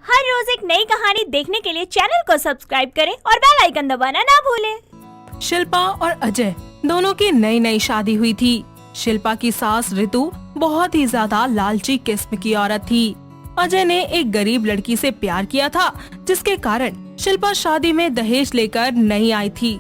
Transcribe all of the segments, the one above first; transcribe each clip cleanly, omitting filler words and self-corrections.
हर रोज एक नई कहानी देखने के लिए चैनल को सब्सक्राइब करें और बेल आइकन दबाना ना भूलें। शिल्पा और अजय दोनों की नई नई शादी हुई थी। शिल्पा की सास रितु बहुत ही ज्यादा लालची किस्म की औरत थी। अजय ने एक गरीब लड़की से प्यार किया था, जिसके कारण शिल्पा शादी में दहेज लेकर नहीं आई थी।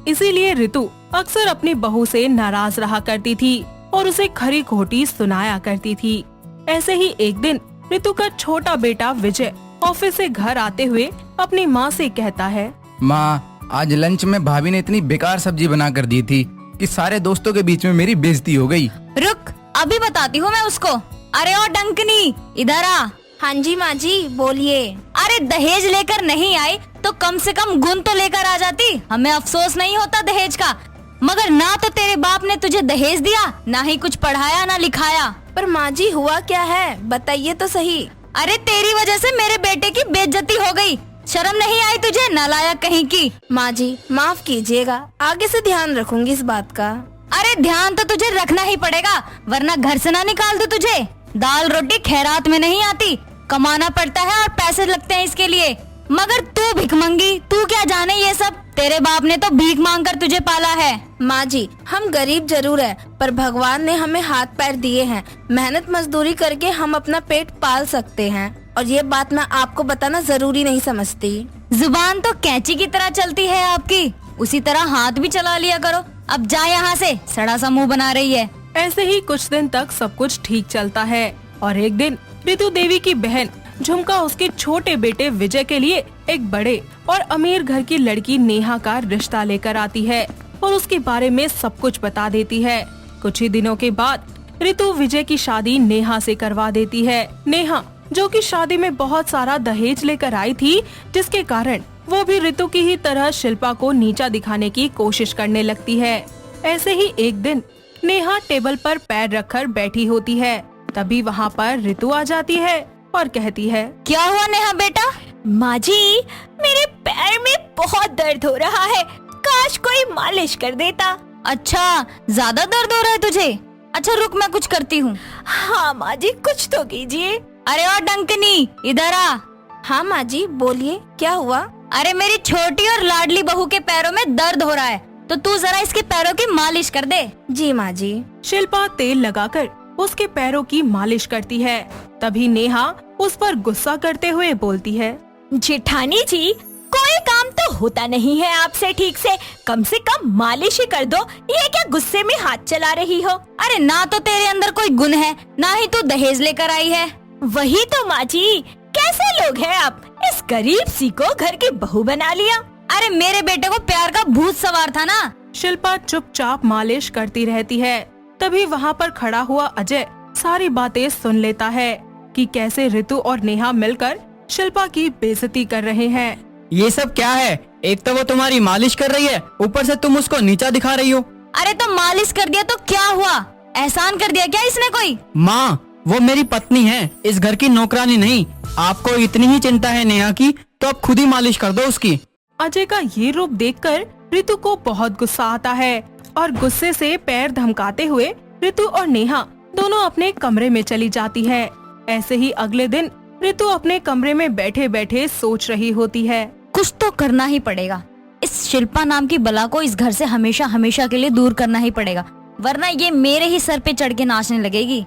इसीलिए रितु अक्सर अपनी बहू से नाराज रहा करती थी और उसे खरी खोटी सुनाया करती थी। ऐसे ही एक दिन रितु का छोटा बेटा विजय ऑफिस से घर आते हुए अपनी माँ से कहता है, माँ, आज लंच में भाभी ने इतनी बेकार सब्जी बना कर दी थी कि सारे दोस्तों के बीच में मेरी बेइज्जती हो गई। रुक, अभी बताती हूँ मैं उसको। अरे ओ डंकनी, इधर आ। हाँ जी माँ जी, बोलिए। अरे दहेज लेकर नहीं आई तो कम से कम गुण तो लेकर आ जाती। हमें अफसोस नहीं होता दहेज का, मगर ना तो तेरे बाप ने तुझे दहेज दिया, ना ही कुछ पढ़ाया ना लिखाया। पर माँ जी हुआ क्या है, बताइए तो सही। अरे तेरी वजह से मेरे बेटे की बेइज्जती हो गई। शर्म नहीं आई तुझे, नालायक कहीं की। माँ जी माफ कीजिएगा, आगे से ध्यान रखूंगी इस बात का। अरे ध्यान तो तुझे रखना ही पड़ेगा, वरना घर से ना निकाल दूं तुझे। दाल रोटी खैरात में नहीं आती, कमाना पड़ता है और पैसे लगते हैं इसके लिए। मगर तू भिखमंगी, तू क्या जाने ये सब। तेरे बाप ने तो भीख मांग कर तुझे पाला है। माँ जी हम गरीब जरूर है, पर भगवान ने हमें हाथ पैर दिए हैं। मेहनत मजदूरी करके हम अपना पेट पाल सकते हैं, और ये बात मैं आपको बताना जरूरी नहीं समझती। जुबान तो कैंची की तरह चलती है आपकी, उसी तरह हाथ भी चला लिया करो। अब जा यहाँ से, सड़ा सा मुंह बना रही है। ऐसे ही कुछ दिन तक सब कुछ ठीक चलता है और एक दिन रितु देवी की बहन झुमका उसके छोटे बेटे विजय के लिए एक बड़े और अमीर घर की लड़की नेहा का रिश्ता लेकर आती है और उसके बारे में सब कुछ बता देती है। कुछ ही दिनों के बाद रितु विजय की शादी नेहा से करवा देती है। नेहा जो कि शादी में बहुत सारा दहेज लेकर आई थी, जिसके कारण वो भी रितु की ही तरह शिल्पा को नीचा दिखाने की कोशिश करने लगती है। ऐसे ही एक दिन नेहा टेबल पर पैर रखकर बैठी होती है, तभी वहाँ पर रितु आ जाती है और कहती है, क्या हुआ नेहा बेटा? माँ जी मेरे पैर में बहुत दर्द हो रहा है, काश कोई मालिश कर देता। अच्छा, ज्यादा दर्द हो रहा है तुझे? अच्छा रुक, मैं कुछ करती हूँ। हाँ माँ जी कुछ तो कीजिए। अरे ओ डंकनी, इधर आ। हाँ माँ जी बोलिए, क्या हुआ? अरे मेरी छोटी और लाडली बहू के पैरों में दर्द हो रहा है, तो तू जरा इसके पैरों की मालिश कर दे। जी माँ जी। शिल्पा तेल लगाकर उसके पैरों की मालिश करती है। तभी नेहा उस पर गुस्सा करते हुए बोलती है, जेठानी जी कोई काम तो होता नहीं है आपसे ठीक से, कम मालिश ही कर दो। ये क्या गुस्से में हाथ चला रही हो? अरे ना तो तेरे अंदर कोई गुण है, ना ही तू दहेज लेकर आई है। वही तो माँ जी, कैसे लोग हैं आप, इस गरीब सी को घर की बहू बना लिया। अरे मेरे बेटे को प्यार का भूत सवार था ना। शिल्पा चुपचाप मालिश करती रहती है। तभी वहाँ पर खड़ा हुआ अजय सारी बातें सुन लेता है कि कैसे रितु और नेहा मिलकर शिल्पा की बेइज्जती कर रहे हैं। ये सब क्या है? एक तो वो तुम्हारी मालिश कर रही है, ऊपर से तुम उसको नीचा दिखा रही हो। अरे तो मालिश कर दिया तो क्या हुआ? एहसान कर दिया क्या इसने कोई? माँ, वो मेरी पत्नी है, इस घर की नौकरानी नहीं। आपको इतनी ही चिंता है नेहा की, तो आप खुद ही मालिश कर दो उसकी। अजय का ये रूप देखकर रितु को बहुत गुस्सा आता है और गुस्से से पैर धमकाते हुए रितु और नेहा दोनों अपने कमरे में चली जाती है। ऐसे ही अगले दिन रितु अपने कमरे में बैठे बैठे सोच रही होती है, कुछ तो करना ही पड़ेगा। इस शिल्पा नाम की बला को इस घर से हमेशा हमेशा के लिए दूर करना ही पड़ेगा, वरना ये मेरे ही सर पे चढ़ के नाचने लगेगी।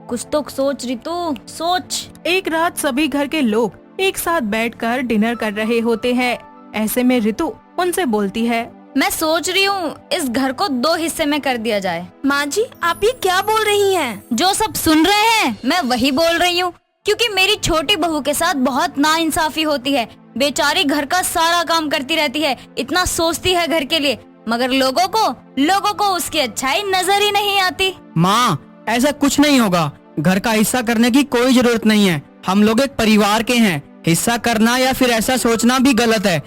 कुछ तो सोच रितु, सोच। एक रात सभी घर के लोग एक साथ बैठकर डिनर कर रहे होते हैं। ऐसे में रितु उनसे बोलती है, मैं सोच रही हूँ इस घर को 2 हिस्से में कर दिया जाए। माँ जी आप ये क्या बोल रही हैं? जो सब सुन रहे हैं मैं वही बोल रही हूँ, क्योंकि मेरी छोटी बहू के साथ बहुत नाइंसाफी होती है। बेचारी घर का सारा काम करती रहती है, इतना सोचती है घर के लिए, मगर लोगों को उसकी अच्छाई नजर ही नहीं आती। माँ, ऐसा कुछ नहीं होगा, घर का हिस्सा करने की कोई जरूरत नहीं है। हम लोग एक परिवार के हैं, हिस्सा करना या फिर ऐसा सोचना भी गलत है।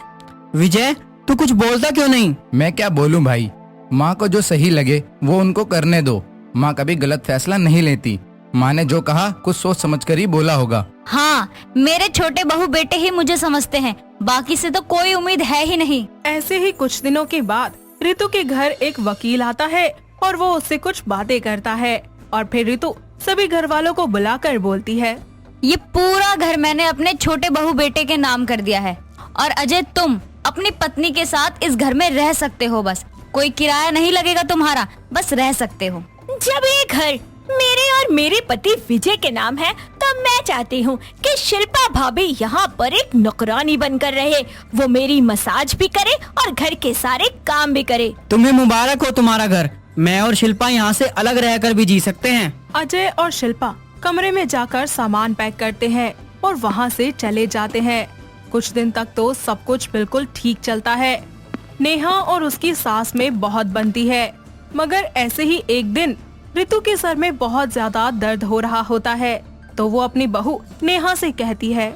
विजय, तू कुछ बोलता क्यों नहीं? मैं क्या बोलूं भाई, माँ को जो सही लगे वो उनको करने दो। माँ कभी गलत फैसला नहीं लेती। माँ ने जो कहा कुछ सोच समझ कर ही बोला होगा। हाँ, मेरे छोटे बहू बेटे ही मुझे समझते हैं, बाकी से तो कोई उम्मीद है ही नहीं। ऐसे ही कुछ दिनों के बाद रितु के घर एक वकील आता है और वो उससे कुछ बातें करता है और फिर रितु सभी घर वालों को बुलाकर बोलती है, ये पूरा घर मैंने अपने छोटे बहू बेटे के नाम कर दिया है। और अजय, तुम अपनी पत्नी के साथ इस घर में रह सकते हो, बस कोई किराया नहीं लगेगा तुम्हारा, बस रह सकते हो। जब ये घर मेरे और मेरे पति विजय के नाम है, तब मैं चाहती हूँ कि शिल्पा भाभी यहाँ पर एक नौकरानी बनकर रहे। वो मेरी मसाज भी करे और घर के सारे काम भी करे। तुम्हें मुबारक हो तुम्हारा घर। मैं और शिल्पा यहाँ से अलग रहकर भी जी सकते हैं। अजय और शिल्पा कमरे में जाकर सामान पैक करते हैं और वहाँ से चले जाते हैं। कुछ दिन तक तो सब कुछ बिल्कुल ठीक चलता है। नेहा और उसकी सास में बहुत बनती है, मगर ऐसे ही एक दिन रितु के सर में बहुत ज्यादा दर्द हो रहा होता है, तो वो अपनी बहू नेहा से कहती है,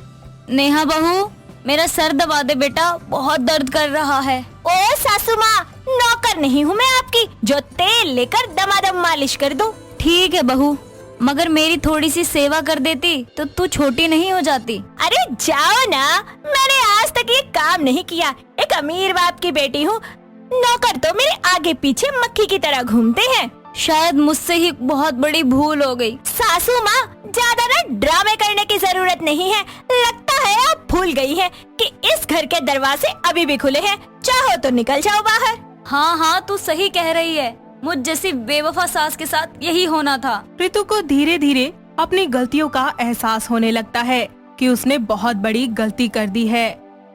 नेहा बहू, मेरा सर दबा दे बेटा, बहुत दर्द कर रहा है। ओ सासू माँ, नौकर नहीं हूँ मैं आपकी जो तेल लेकर दमादम मालिश कर दूं। ठीक है बहू, मगर मेरी थोड़ी सी सेवा कर देती तो तू छोटी नहीं हो जाती। अरे जाओ ना, मैंने आज तक ये काम नहीं किया। एक अमीर बाप की बेटी हूँ, नौकर तो मेरे आगे पीछे मक्खी की तरह घूमते हैं। शायद मुझसे ही बहुत बड़ी भूल हो गई। सासू माँ, ज्यादा ना ड्रामे करने की जरूरत नहीं है। लगता है आप भूल गई हैं कि इस घर के दरवाजे अभी भी खुले हैं। चाहो तो निकल जाओ बाहर। हाँ हाँ, तू सही कह रही है। मुझ जैसी बेवफा सास के साथ यही होना था। रितु को धीरे धीरे अपनी गलतियों का एहसास होने लगता है कि उसने बहुत बड़ी गलती कर दी है।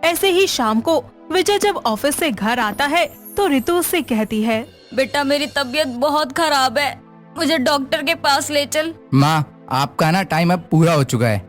ऐसे ही शाम को विजय जब ऑफिस से घर आता है तो रितु उससे कहती है, बेटा मेरी तबीयत बहुत खराब है, मुझे डॉक्टर के पास ले चल। माँ, आपका ना टाइम अब पूरा हो चुका है।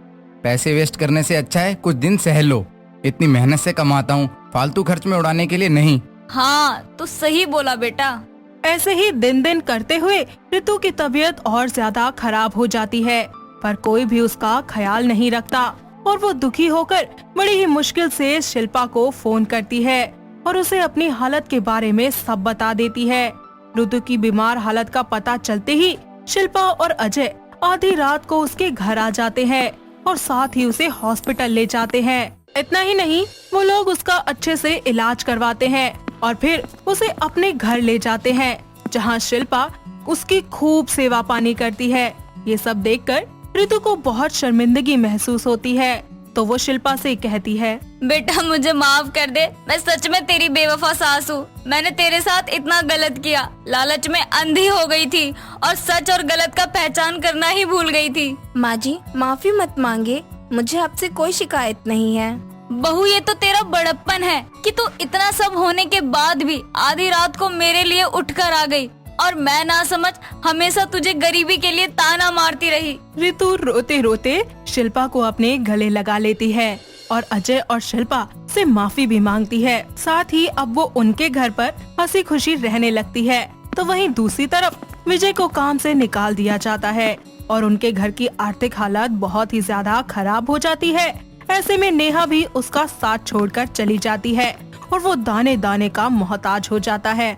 पैसे वेस्ट करने से अच्छा है कुछ दिन सह लो। इतनी मेहनत से कमाता हूँ, फालतू खर्च में उड़ाने के लिए नहीं। हाँ, तू सही बोला बेटा। ऐसे ही दिन दिन करते हुए रितु की तबीयत और ज्यादा खराब हो जाती है, पर कोई भी उसका ख्याल नहीं रखता और वो दुखी होकर बड़ी ही मुश्किल से शिल्पा को फोन करती है और उसे अपनी हालत के बारे में सब बता देती है। रितु की बीमार हालत का पता चलते ही शिल्पा और अजय आधी रात को उसके घर आ जाते हैं और साथ ही उसे हॉस्पिटल ले जाते हैं। इतना ही नहीं, वो लोग उसका अच्छे से इलाज करवाते हैं और फिर उसे अपने घर ले जाते हैं, जहां शिल्पा उसकी खूब सेवा पानी करती है। ये सब देखकर रितु को बहुत शर्मिंदगी महसूस होती है, तो वो शिल्पा से कहती है, बेटा मुझे माफ कर दे, मैं सच में तेरी बेवफा सास हूँ। मैंने तेरे साथ इतना गलत किया, लालच में अंधी हो गई थी और सच और गलत का पहचान करना ही भूल गई थी। माँ जी, माफी मत मांगे, मुझे आपसे कोई शिकायत नहीं है। बहू, ये तो तेरा बड़प्पन है कि तू इतना सब होने के बाद भी आधी रात को मेरे लिए उठकर आ गई और मैं ना समझ हमेशा तुझे गरीबी के लिए ताना मारती रही। रितु रोते रोते शिल्पा को अपने गले लगा लेती है और अजय और शिल्पा से माफी भी मांगती है। साथ ही अब वो उनके घर पर हंसी खुशी रहने लगती है। तो वहीं दूसरी तरफ विजय को काम से निकाल दिया जाता है और उनके घर की आर्थिक हालत बहुत ही ज्यादा खराब हो जाती है। ऐसे में नेहा भी उसका साथ छोड़कर चली जाती है और वो दाने दाने का मोहताज हो जाता है।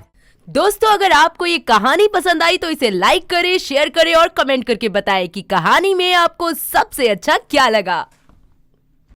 दोस्तों, अगर आपको ये कहानी पसंद आई तो इसे लाइक करें, शेयर करें और कमेंट करके बताएं कि कहानी में आपको सबसे अच्छा क्या लगा।